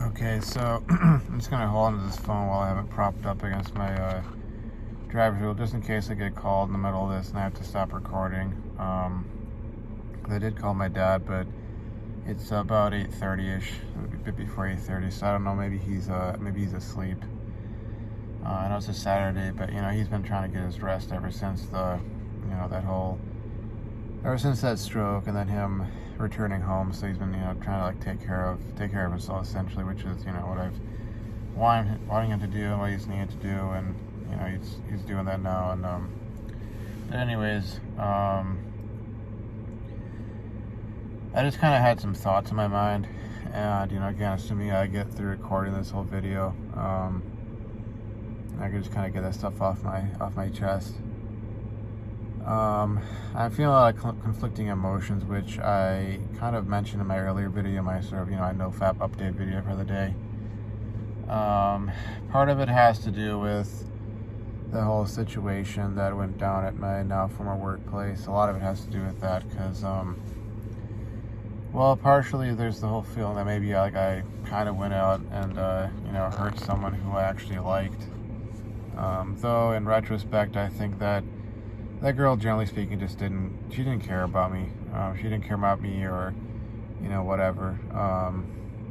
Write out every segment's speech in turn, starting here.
Okay, so I'm just gonna hold onto this phone while I have it propped up against my driver's wheel, just in case I get called in the middle of this and I have to stop recording. 'Cause I did call my dad, but it's about 8:30ish, a bit before 8:30. So I don't know. Maybe he's asleep. I know it's a Saturday, but he's been trying to get his rest ever since ever since that stroke, and then him returning home. So he's been trying to like take care of himself essentially, which is what I've wanting him to do and what he's needed to do, and he's doing that now. And but anyways, I just kind of had some thoughts in my mind, and again, assuming I get through recording this whole video, I can just kind of get that stuff off my chest. I'm feeling a lot of conflicting emotions, which I kind of mentioned in my earlier video, my sort of my NoFap update video for the day. Part of it has to do with the whole situation that went down at my now former workplace. A lot of it has to do with that because, well, partially there's the whole feeling that maybe I kind of went out and hurt someone who I actually liked. Though in retrospect, I think that girl, generally speaking, she didn't care about me. She didn't care about me or whatever.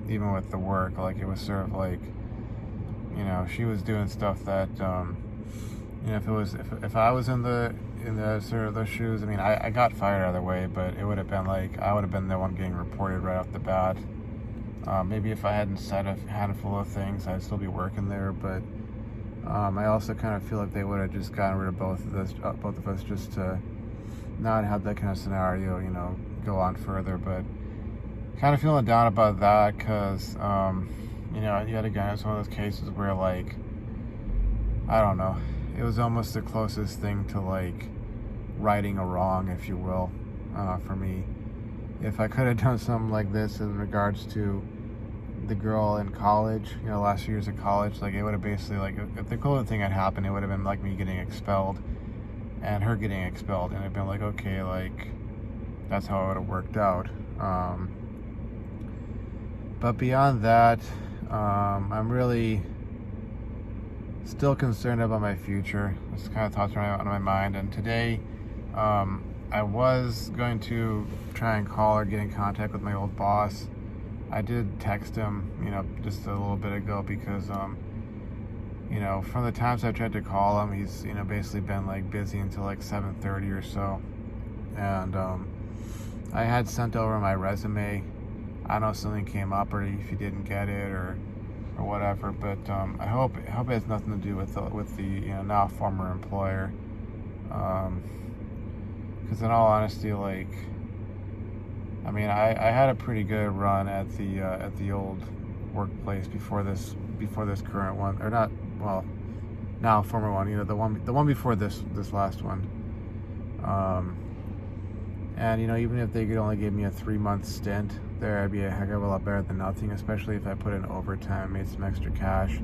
Even with the work, like it was sort of like she was doing stuff that if I was in the sort of those shoes, I mean, I got fired either way, but it would have been like I would have been the one getting reported right off the bat. Maybe if I hadn't said a handful of things, I'd still be working there, but I also kind of feel like they would have just gotten rid of both of us just to not have that kind of scenario go on further. But kind of feeling down about that because yet again, it's one of those cases where, like, I don't know, it was almost the closest thing to like righting a wrong, if you will, for me. If I could have done something like this in regards to the girl in college, last few years of college, like it would have basically, like, if the COVID thing had happened, it would have been like me getting expelled and her getting expelled, and it'd been like, okay, like that's how it would have worked out. But beyond that, I'm really still concerned about my future. This kind of thoughts on my mind. And today, I was going to try and call or get in contact with my old boss. I did text him, just a little bit ago because, from the times I tried to call him, he's, basically been like busy until like 7:30 or so. And I had sent over my resume. I don't know if something came up or if he didn't get it or whatever, but I hope it has nothing to do with the now former employer. Because in all honesty, like, I mean, I had a pretty good run at the old workplace before this current one, or not, well, now former one. The one before this last one. And even if they could only give me a 3-month stint there, I'd be a heck of a lot better than nothing. Especially if I put in overtime, made some extra cash.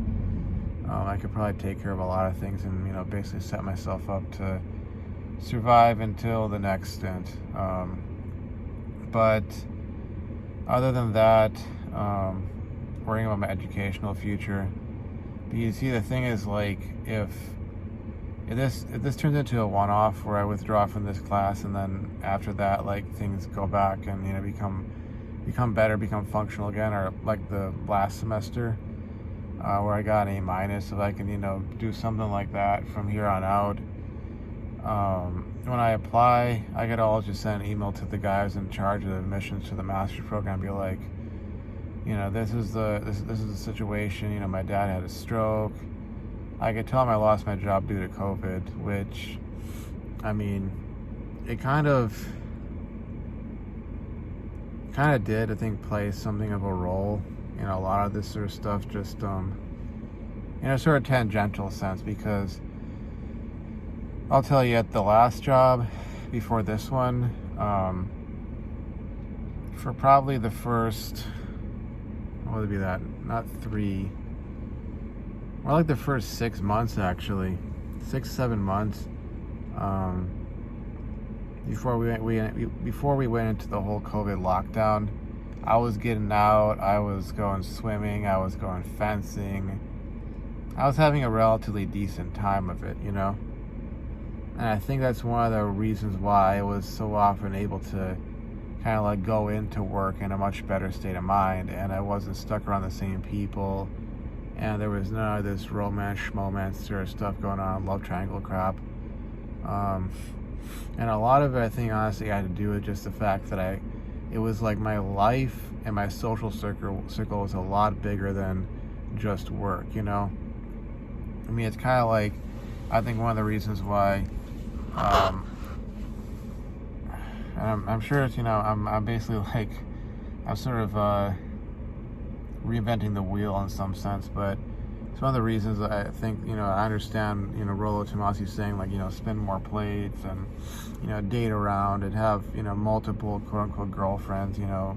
I could probably take care of a lot of things and basically set myself up to survive until the next stint. But other than that, worrying about my educational future. But you see, the thing is, like, if this turns into a one-off where I withdraw from this class and then after that, like, things go back and become better, become functional again, or like the last semester where I got an A-, if I can do something like that from here on out. When I apply, I could always just send an email to the guys in charge of the admissions to the master's program, be like, this is the situation. My dad had a stroke. I could tell him I lost my job due to COVID, which, I mean, it kind of did, I think, play something of a role in a lot of this sort of stuff, just in a sort of tangential sense, because I'll tell you, at the last job before this one, for probably the first, what would it be, that, not 3, more like the first 6 months, actually, 6-7 months, before we went into the whole COVID lockdown, I was getting out, I was going swimming, I was going fencing. I was having a relatively decent time of it, you know? And I think that's one of the reasons why I was so often able to kind of like go into work in a much better state of mind, and I wasn't stuck around the same people, and there was none of this romance sort of stuff going on, love triangle crap. And a lot of it, I think, honestly, had to do with just the fact that it was like my life and my social circle was a lot bigger than just work, you know? I mean, it's kind of like, I think one of the reasons why, and I'm sure it's, you know, I'm basically like, I'm sort of reinventing the wheel in some sense, but it's one of the reasons that I think, you know, I understand, you know, Rollo Tomasi saying, like, you know, spin more plates and, you know, date around and have, you know, multiple quote-unquote girlfriends, you know.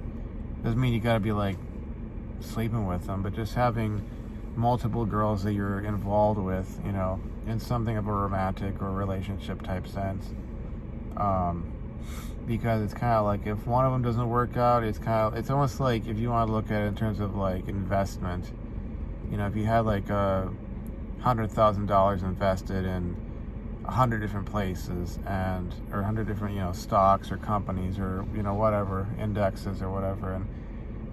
Doesn't mean you gotta be, like, sleeping with them, but just having multiple girls that you're involved with, you know, in something of a romantic or relationship type sense. Because it's kind of like, if one of them doesn't work out, it's almost like, if you want to look at it in terms of like investment, you know, if you had like $100,000 invested in 100 different places or 100 different, you know, stocks or companies or, you know, whatever, indexes or whatever,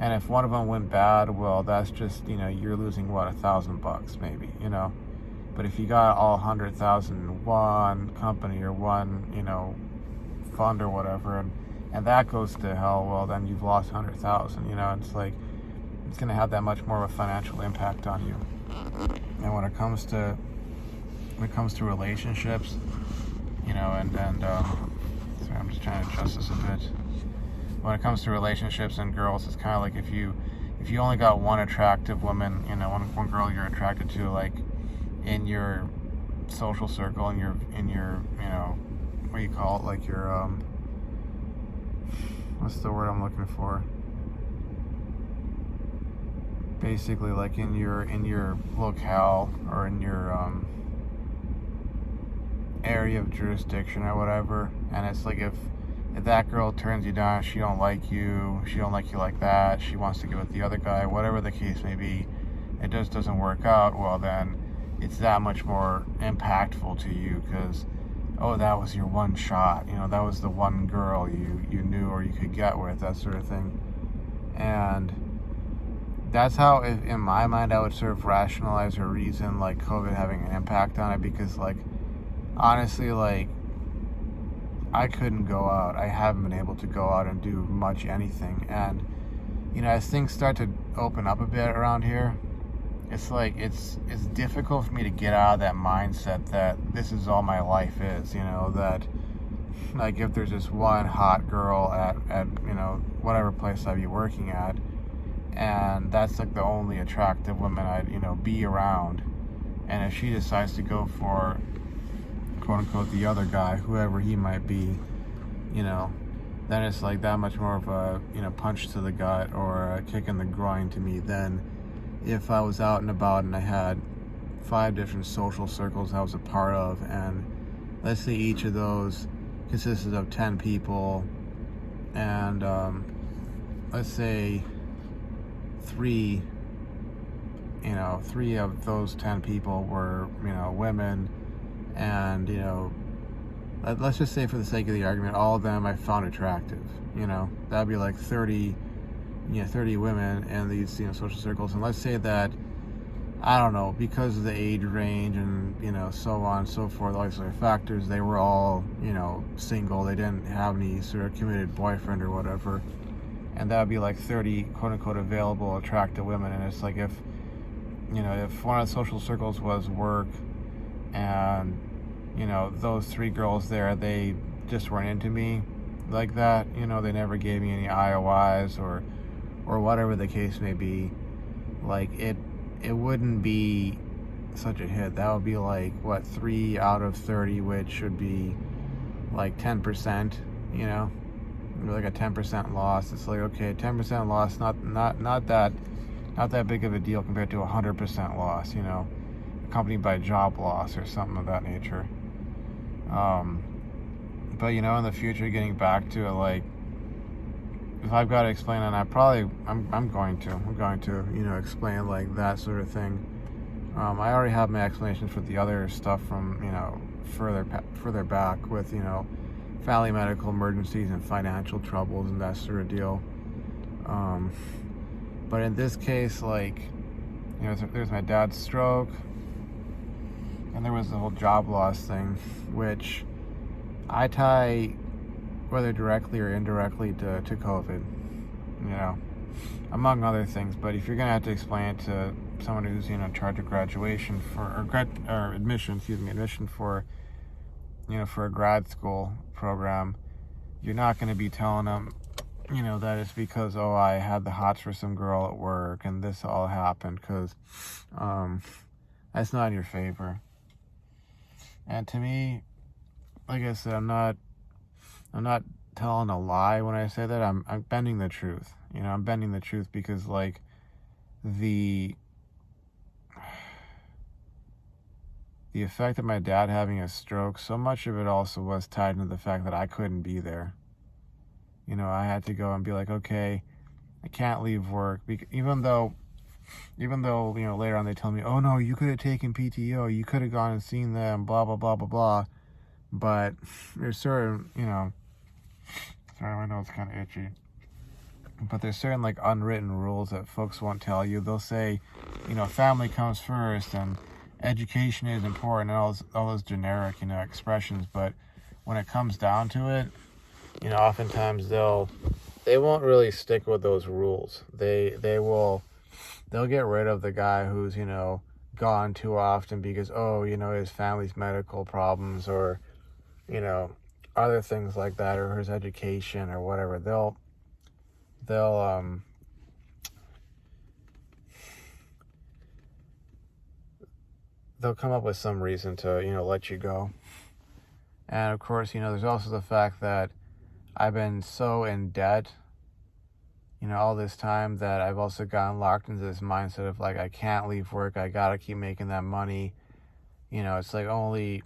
and if one of them went bad, well, that's just, you know, you're losing what, $1,000 maybe, you know. But if you got all 100,000 in one company or one, you know, fund or whatever, and that goes to hell, well, then you've lost 100,000. You know, it's like, it's going to have that much more of a financial impact on you. And when it comes to relationships, you know, and sorry, I'm just trying to adjust this a bit. When it comes to relationships and girls, it's kind of like, if you only got one attractive woman, you know, one girl you're attracted to, like, in your social circle, in your you know, what do you call it, like your what's the word I'm looking for, basically like in your locale or in your area of jurisdiction or whatever. And it's like, if that girl turns you down, she don't like you like that, she wants to get with the other guy, whatever the case may be, it just doesn't work out, well, then it's that much more impactful to you, because, oh, that was your one shot, you know, that was the one girl you knew or you could get with, that sort of thing. And that's how, in my mind, I would sort of rationalize or reason, like, COVID having an impact on it, because, like, honestly, like, I couldn't go out. I haven't been able to go out and do much anything. And, you know, as things start to open up a bit around here, it's like, it's difficult for me to get out of that mindset that this is all my life is, you know, that, like, if there's this one hot girl at you know, whatever place I'd be working at, and that's like the only attractive woman I'd, you know, be around, and if she decides to go for, quote unquote, the other guy, whoever he might be, you know, then it's like that much more of a, you know, punch to the gut or a kick in the groin to me than if I was out and about and I had 5 different social circles I was a part of, and let's say each of those consisted of 10 people, and let's say 3 of those 10 people were, you know, women, and, you know, let's just say, for the sake of the argument, all of them I found attractive, you know, that'd be like 30 women in these, you know, social circles. And let's say that, I don't know, because of the age range and, you know, so on and so forth, all these other factors, they were all, you know, single, they didn't have any sort of committed boyfriend or whatever, and that would be like 30 quote unquote available attractive women. And it's like, if, you know, if one of the social circles was work, and, you know, those 3 girls there, they just weren't into me like that, you know, they never gave me any IOIs or whatever the case may be, like, it wouldn't be such a hit. That would be like, what, 3 out of 30, which would be like 10%, you know, like a 10% loss. It's like, okay, 10% loss, not that big of a deal compared to a 100% loss, you know, accompanied by job loss or something of that nature. But, you know, in the future, getting back to it, like, if I've got to explain it, I'm going to, explain like that sort of thing. I already have my explanation for the other stuff from, further back with, family medical emergencies and financial troubles and that sort of deal. But in this case, like, there's my dad's stroke, and there was the whole job loss thing, which I tie, whether directly or indirectly, to COVID, among other things. But if you're gonna have to explain it to someone who's in charge of graduation or admission for for a grad school program, you're not going to be telling them that it's because I had the hots for some girl at work and this all happened, because that's not in your favor. And to me, like I said, I'm not telling a lie when I say that. I'm bending the truth. I'm bending the truth because, like, the effect of my dad having a stroke, so much of it also was tied into the fact that I couldn't be there. I had to go and be like, okay, I can't leave work, even though later on they tell me, oh no, you could have taken PTO, you could have gone and seen them, blah blah blah blah blah. But there's certain, sorry, my nose kind of itchy. But there's certain, like, unwritten rules that folks won't tell you. They'll say, family comes first and education is important, and all those generic, expressions. But when it comes down to it, oftentimes they won't really stick with those rules. They'll get rid of the guy who's, gone too often because, his family's medical problems, or, other things like that, or his education or whatever. They'll come up with some reason to, let you go. And of course, there's also the fact that I've been so in debt, all this time, that I've also gotten locked into this mindset of, like, I can't leave work. I gotta keep making that money. It's like only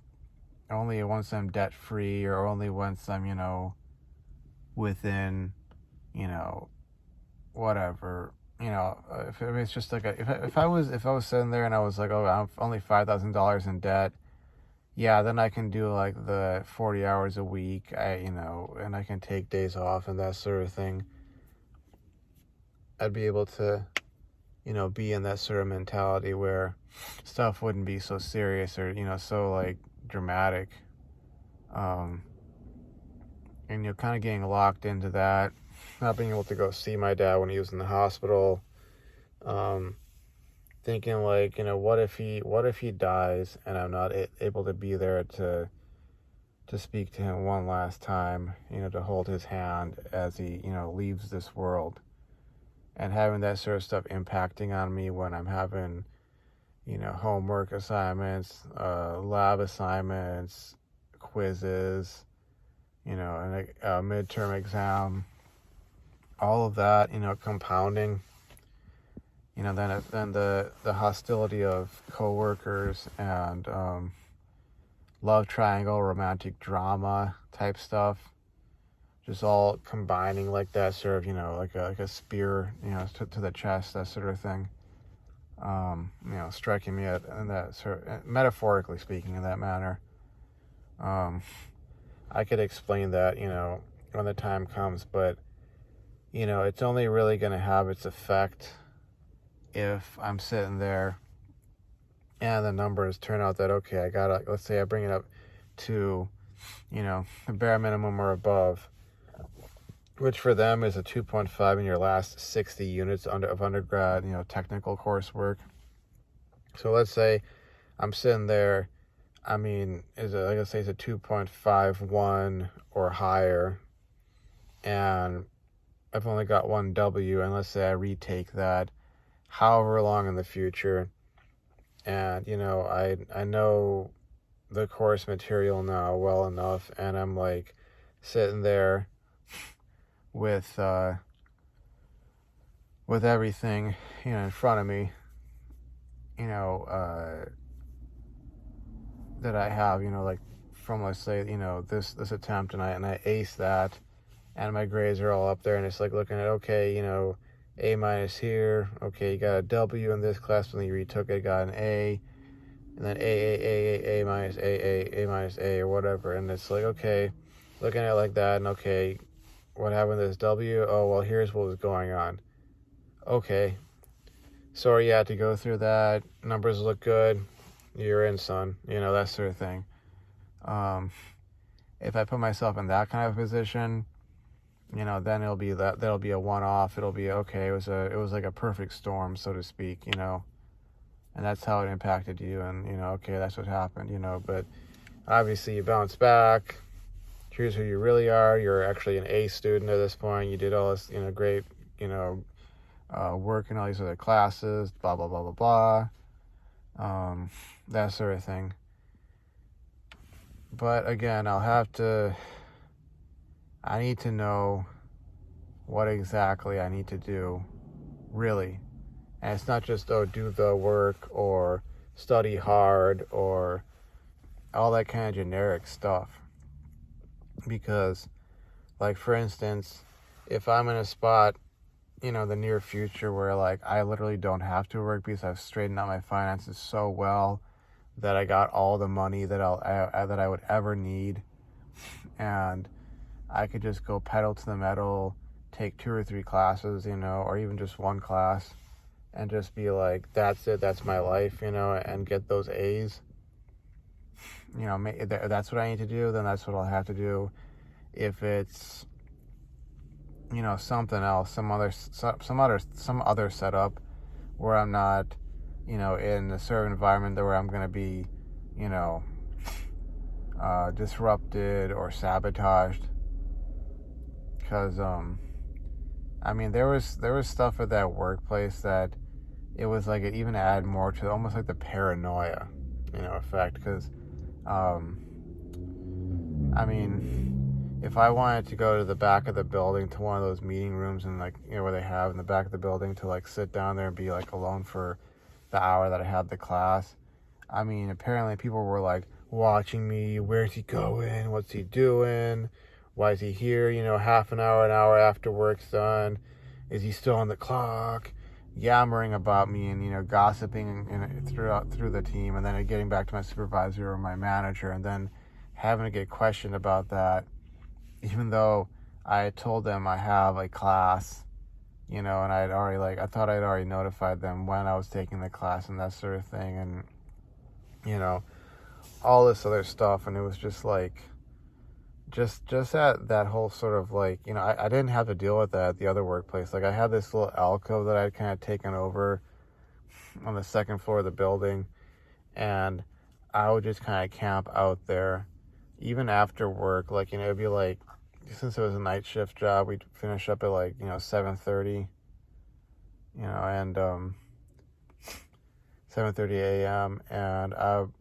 once I'm debt free, or only once I'm, within, whatever, if it's just like if I was sitting there and I was like, oh, I'm only $5,000 in debt, yeah, then I can do like the 40 hours a week, and I can take days off and that sort of thing. I'd be able to, be in that sort of mentality where stuff wouldn't be so serious, or, so, like, dramatic. And kind of getting locked into that, not being able to go see my dad when he was in the hospital, thinking, like, what if he dies and I'm not able to be there to speak to him one last time, to hold his hand as he, leaves this world, and having that sort of stuff impacting on me when I'm having, homework assignments, lab assignments, quizzes, and a midterm exam, all of that, compounding, then the hostility of coworkers and love triangle, romantic drama type stuff, just all combining like that, sort of, like a spear, to the chest, that sort of thing. Striking me in that sort of, metaphorically speaking, in that manner. I could explain that, when the time comes, but, it's only really going to have its effect if I'm sitting there and the numbers turn out that, okay, let's say I bring it up to, the bare minimum or above, which for them is a 2.5 in your last 60 units of undergrad, technical coursework. So let's say I'm sitting there, like I say, it's a 2.51 or higher, and I've only got one W, and let's say I retake that however long in the future, and, I know the course material now well enough, and I'm, like, sitting there with everything, in front of me, that I have, like, from, let's say, this attempt, and I ace that, and my grades are all up there, and it's like looking at, okay, A minus here, okay, you got a W in this class when you retook it, got an A, and then A minus A minus A, or whatever, and it's like, okay, looking at it like that, and okay, what happened to this W? Oh, well, here's what was going on. Okay, sorry you had to go through that, numbers look good, you're in, son, that sort of thing. If I put myself in that kind of position, then that'll be a one-off. It'll be okay. It was like a perfect storm, so to speak, and that's how it impacted you. And okay, that's what happened, But obviously, you bounce back. Here's who you really are. You're actually an A student at this point. You did all this, great, work in all these other classes. Blah blah blah blah blah. That sort of thing. But again, I need to know what exactly I need to do, really. And it's not just, do the work or study hard or all that kind of generic stuff. Because, like, for instance, if I'm in a spot, the near future where, like, I literally don't have to work because I've straightened out my finances so well that I got all the money that I would ever need, and I could just go pedal to the metal, take 2 or 3 classes, or even just one class, and just be like, that's it, that's my life, and get those A's. That's what I need to do, then that's what I'll have to do. If it's, something else, some other setup where I'm not, in a certain environment where I'm going to be, disrupted or sabotaged. Because, there was stuff at that workplace that it was like it even added more to almost like the paranoia, effect. Because, if I wanted to go to the back of the building to one of those meeting rooms and like, where they have in the back of the building to like sit down there and be like alone for the hour that I had the class, apparently people were like watching me. Where's he going? What's he doing? Why is he here, half an hour after work's done? Is he still on the clock? Yammering about me and, gossiping through the team, and then getting back to my supervisor or my manager, and then having to get questioned about that, even though I had told them I have a class, and I thought I'd already notified them when I was taking the class and that sort of thing, and, all this other stuff, and it was just like, just that whole sort of like, I didn't have to deal with that at the other workplace. Like, I had this little alcove that I'd kind of taken over on the second floor of the building, and I would just kind of camp out there, even after work. Like, it'd be like, since it was a night shift job, we'd finish up at like, 7:30, and 7:30 a.m. And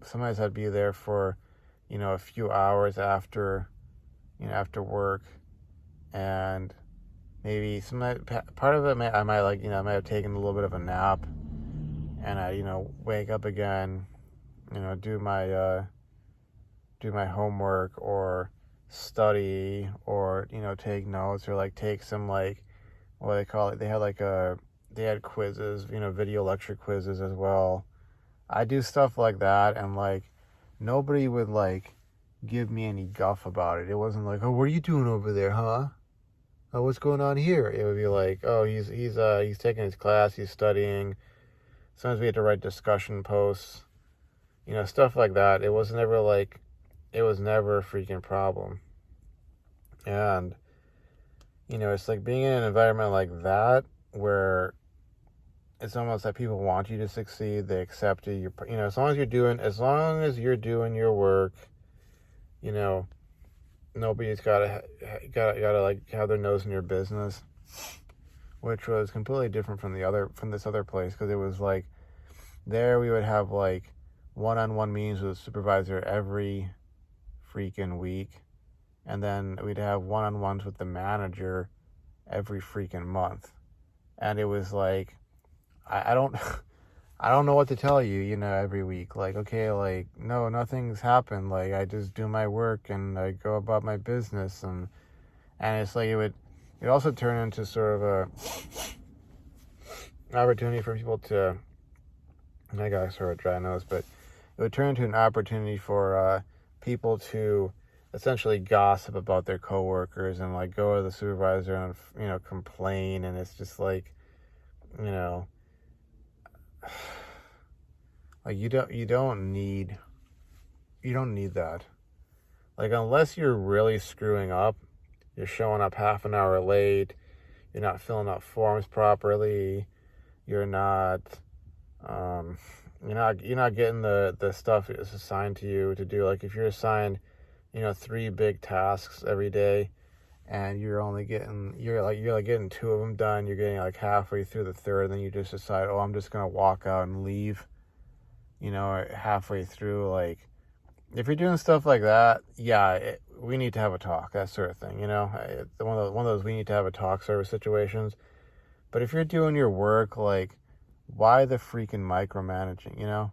sometimes I'd be there for, a few hours after work, and maybe part of it I might I might have taken a little bit of a nap, and I wake up again, do my homework or study or take notes or like take some like what they call it. They had quizzes, video lecture quizzes as well. I do stuff like that, and like nobody would like give me any guff about it. It wasn't like, oh, what are you doing over there, huh? Oh, what's going on here? It would be like, oh, he's taking his class, he's studying. Sometimes we had to write discussion posts, stuff like that. It was never a freaking problem. And it's like being in an environment like that where it's almost like people want you to succeed, they accept you. As long as you're doing your work, nobody's gotta like have their nose in your business, which was completely different from this other place, because it was like there we would have like one-on-one meetings with the supervisor every freaking week, and then we'd have one-on-ones with the manager every freaking month, and it was like I don't I don't know what to tell you, every week. Like, okay, like, no, nothing's happened. Like, I just do my work and I go about my business, and And it's like it also turn into sort of a opportunity for people to, I got sort of a dry nose, but it would turn into an opportunity for people to essentially gossip about their coworkers and like go to the supervisor and, you know, complain. And it's just like, you know, like you don't need that. Like, unless you're really screwing up, you're showing up half an hour late, you're not filling out forms properly, you're not getting the stuff that's assigned to you to do. Like, if you're assigned, you know, 3 big tasks every day, and you're getting 2 of them done, you're getting like halfway through the third, and then you just decide, oh, I'm just gonna walk out and leave, you know, halfway through. Like, if you're doing stuff like that, yeah, we need to have a talk, that sort of thing, you know. One of those we need to have a talk sort of situations. But if you're doing your work, like, why the freaking micromanaging, you know?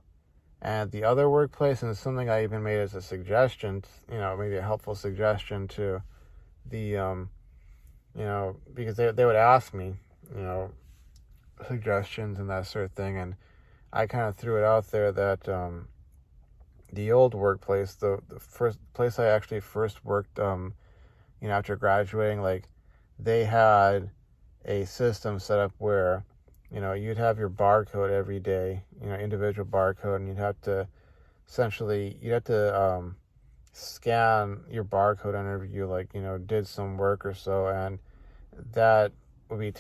And the other workplace, and it's something I even made as a suggestion, you know, maybe a helpful suggestion to the, you know, because they would ask me, you know, suggestions and that sort of thing, and I kind of threw it out there that the old workplace, the first place I actually first worked, you know, after graduating, like, they had a system set up where, you know, you'd have your barcode every day, you know, individual barcode, and you'd have to scan your barcode whenever you, like, you know, did some work or so, and that would be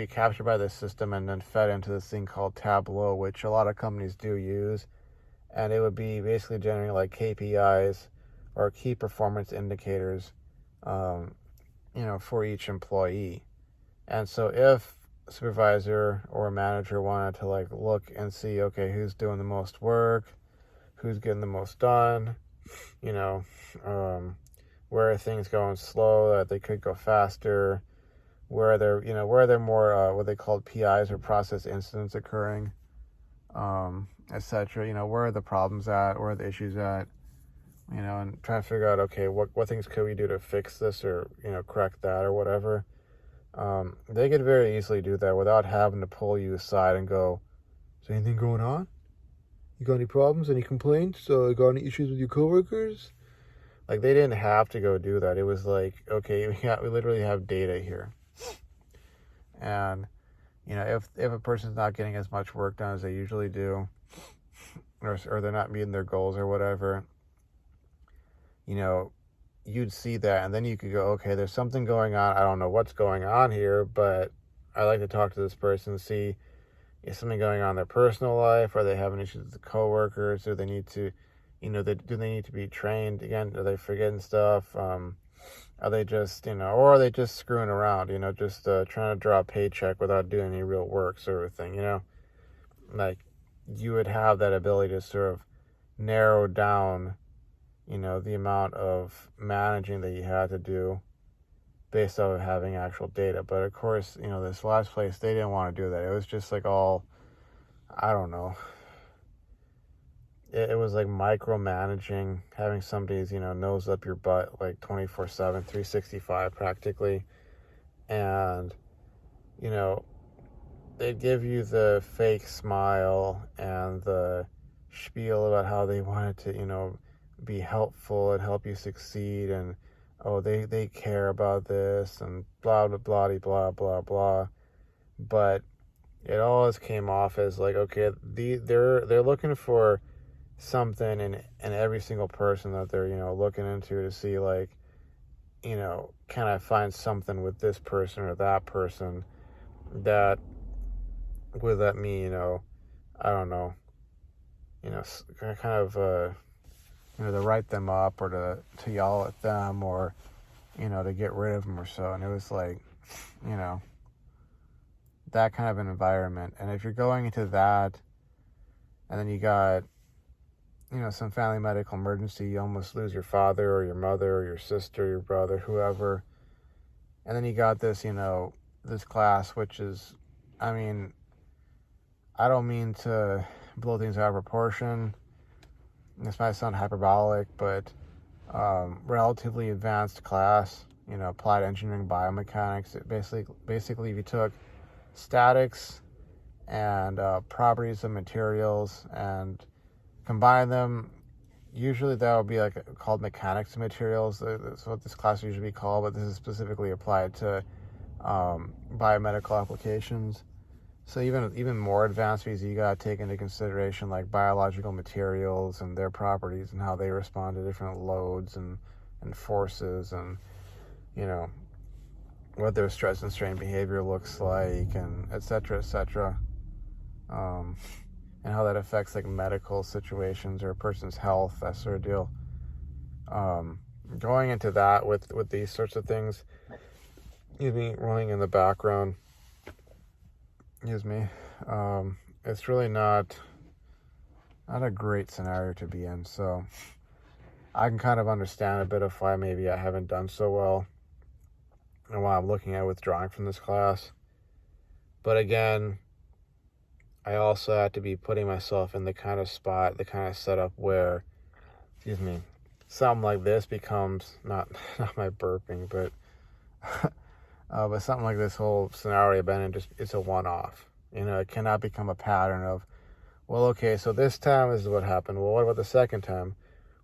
captured by the system and then fed into this thing called Tableau, which a lot of companies do use, and it would be basically generating like KPIs or key performance indicators, you know, for each employee. And so if a supervisor or a manager wanted to like look and see, okay, who's doing the most work, who's getting the most done, you know, where are things going slow that they could go faster, where are there more what they called PIs or process incidents occurring, etc. You know, where are the problems at, where are the issues at, you know, and trying to figure out, okay, what things could we do to fix this, or, you know, correct that or whatever. They could very easily do that without having to pull you aside and go, is anything going on? You got any problems, any complaints? You got any issues with your coworkers? Like, they didn't have to go do that. It was like, okay, we literally have data here. And, you know, if a person's not getting as much work done as they usually do, or they're not meeting their goals or whatever, you know, you'd see that, and then you could go, okay, there's something going on. I don't know what's going on here, but I'd like to talk to this person, see is something going on in their personal life. Are they having issues with the coworkers? Do they need to, you know, do they need to be trained again? Are they forgetting stuff? Are they just, you know, or are they just screwing around, you know, just trying to draw a paycheck without doing any real work, sort of thing, you know? Like, you would have that ability to sort of narrow down, you know, the amount of managing that you had to do based off of having actual data. But of course, you know, this last place, they didn't want to do that. It was just like all, I don't know. It was like micromanaging, having somebody's, you know, nose up your butt like 24/7, 365 practically. And, you know, they'd give you the fake smile and the spiel about how they wanted to, you know, be helpful and help you succeed, and oh, they care about this, and blah blah blah blah blah blah. But it always came off as like, okay, they're looking for something in every single person that they're, you know, looking into to see, like, you know, can I find something with this person or that person that would let me, you know, I don't know, you know, kind of you know, to write them up, or to yell at them, or, you know, to get rid of them or so. And it was like, you know, that kind of an environment. And if you're going into that, and then you got, you know, some family medical emergency, you almost lose your father or your mother or your sister, your brother, whoever, and then you got this, you know, this class, which is, I mean, I don't mean to blow things out of proportion. This might sound hyperbolic, but relatively advanced class. applied engineering biomechanics. It basically if you took statics and properties of materials and combine them, usually that would be like called mechanics of materials. That's what this class usually be called, but this is specifically applied to biomedical applications. So even more advanced pieces, you gotta take into consideration like biological materials and their properties and how they respond to different loads and forces, and what their stress and strain behavior looks like, and et cetera, and how that affects like medical situations or a person's health, that sort of deal. Going into that with these sorts of things, running in the background, it's really not a great scenario to be in. So I can kind of understand a bit of why maybe I haven't done so well and why I'm looking at withdrawing from this class. But again, I also have to be putting myself in the kind of spot, the kind of setup where, something like this becomes not my burping, but but something like this whole scenario I've been in, it's a one-off. It cannot become a pattern of, well, okay, so this time this is what happened. Well, what about the second time?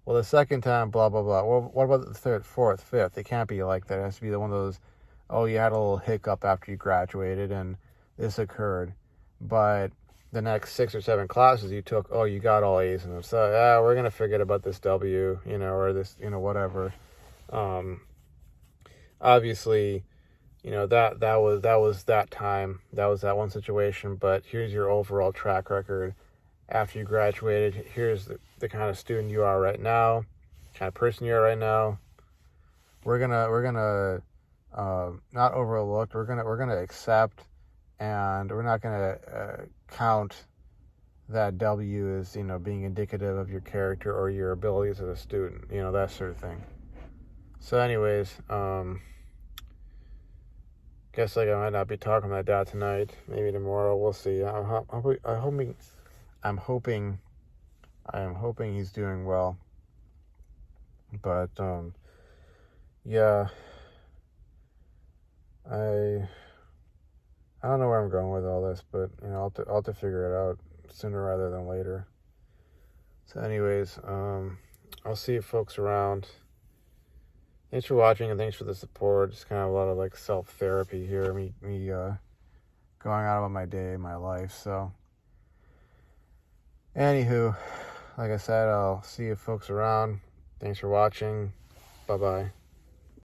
Well, the second time, blah, blah, blah. Well, what about the third, fourth, fifth? It can't be like that. It has to be one of those, oh, you had a little hiccup after you graduated and this occurred, but the next 6 or 7 classes you took, oh, you got all A's in them. So, we're going to forget about this W, or this, whatever. Obviously, that was that time. That was that one situation. But here's your overall track record after you graduated. Here's the kind of student you are right now, kind of person you are right now. We're gonna not overlook. We're gonna accept, and we're not gonna count that W as being indicative of your character or your abilities as a student. That sort of thing. So, anyways, guess I might not be talking to my dad tonight. Maybe tomorrow. We'll see. I am hoping he's doing well. But yeah, I don't know where I'm going with all this, but I'll have to figure it out sooner rather than later. So, anyways, I'll see you folks around. Thanks for watching and thanks for the support. It's kind of a lot of like self-therapy here, me going out about my day, my life. So, anywho, like I said, I'll see you folks around. Thanks for watching. Bye-bye.